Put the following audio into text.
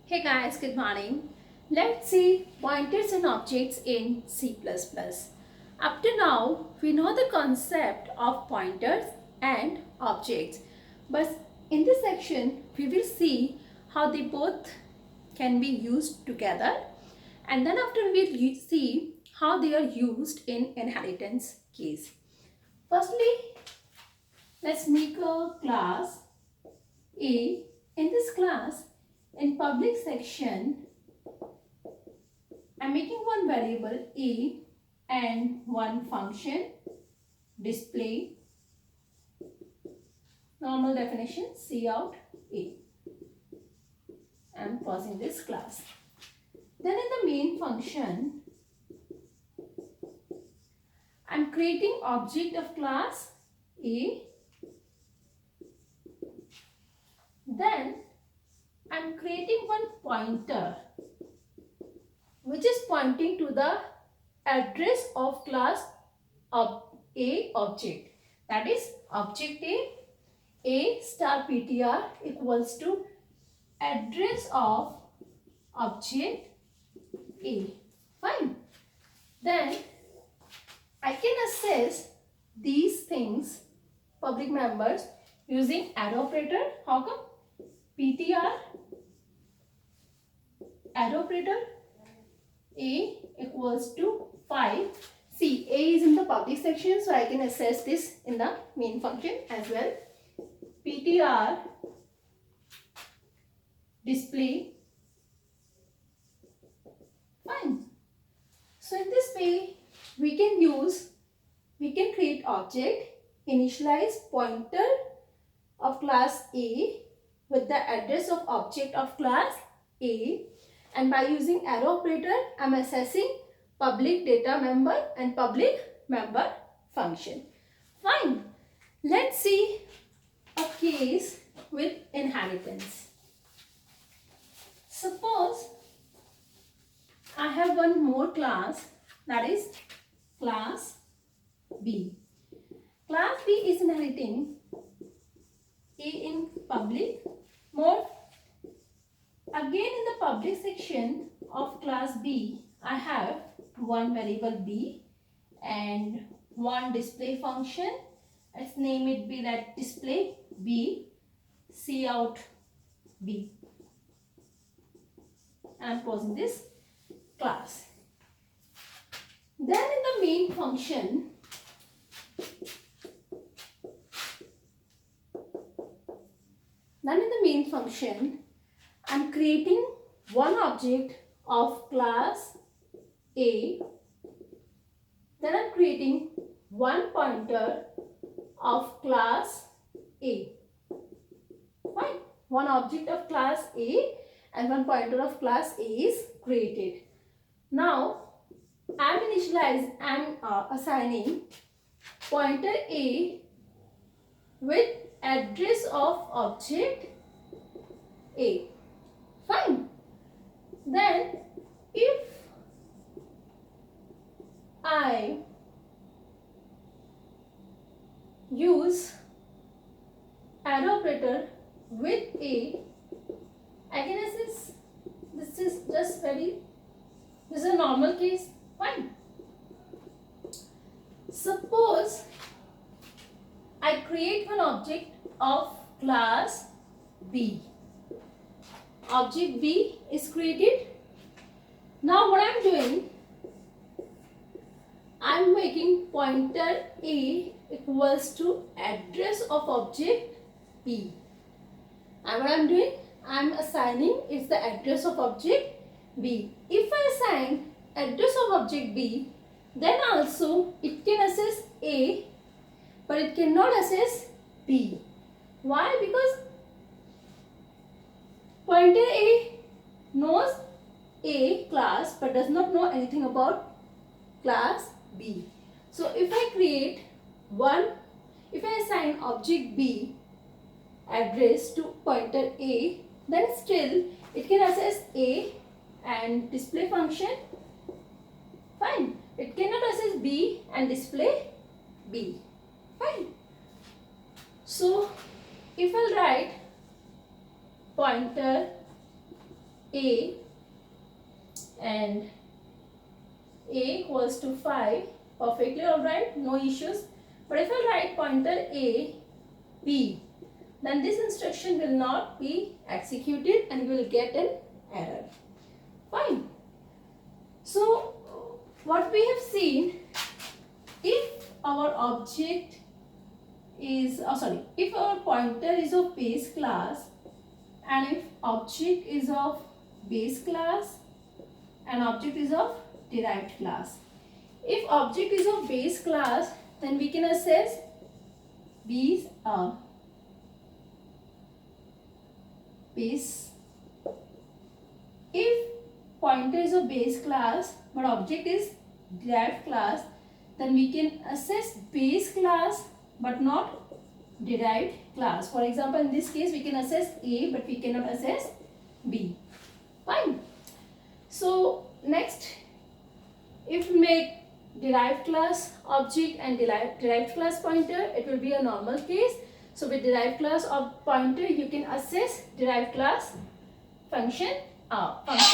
Hey guys, good morning. Let's see pointers and objects in C++. Up to now, we know the concept of pointers and objects. But in this section, we will see how they both can be used together. And then after we will see how they are used in inheritance case. Firstly, let's make a class A. In this class, in public section, I'm making one variable A and one function display. Normal definition cout A. I'm pausing this class. Then in the main function, I'm creating object of class A. Then I'm creating one pointer which is pointing to the address of class of A object. That is object A star ptr equals to address of object A. Fine. Then I can access these things, public members, using add operator. How come? ptr add operator A equals to 5. See, A is in the public section, so I can access this in the main function as well. ptr display. Fine. So in this way, we can create object, initialize pointer of class A with the address of object of class A, and by using arrow operator, I am accessing public data member and public member function. Fine. Let's see a case with inheritance. Suppose I have one more class, that is class B. Class B is inheriting A in public mode. Again, in the public section of class B, I have one variable B and one display function. Let's name it be that display B, cout B. I am closing this class. Then in the main function, I'm creating one object of class A. Then I'm creating one pointer of class A. Fine. One object of class A and one pointer of class A is created. Now, I'm assigning pointer A with address of object A. Fine. Then, if I use add operator with A, I can access. This is a normal case. Fine. Suppose I create one object of class B. Object B is created. Now what I'm doing, I'm making pointer A equals to address of object B. And what I'm doing, I'm assigning it's the address of object B. If I assign address of object B, then also it can access A, but it cannot access B. Why? Because pointer A knows A class but does not know anything about class B. So if I assign object B address to pointer A, then still it can access A and display function. Fine. It cannot access B and display B. Fine. So if I write pointer A and A equals to 5, perfectly alright, no issues. But if I write pointer A, B, then this instruction will not be executed and we will get an error. Fine. So what we have seen, if our object is, if our pointer is of base class and if object is of base class and object is of derived class. If object is of base class, then we can assess base. If pointer is of base class but object is derived class, then we can assess base class but not derived class. For example, in this case we can assess A but we cannot assess B. Fine. So next, if we make derived class object and derived class pointer, it will be a normal case. So with derived class of pointer, you can assess derived class function and pointer.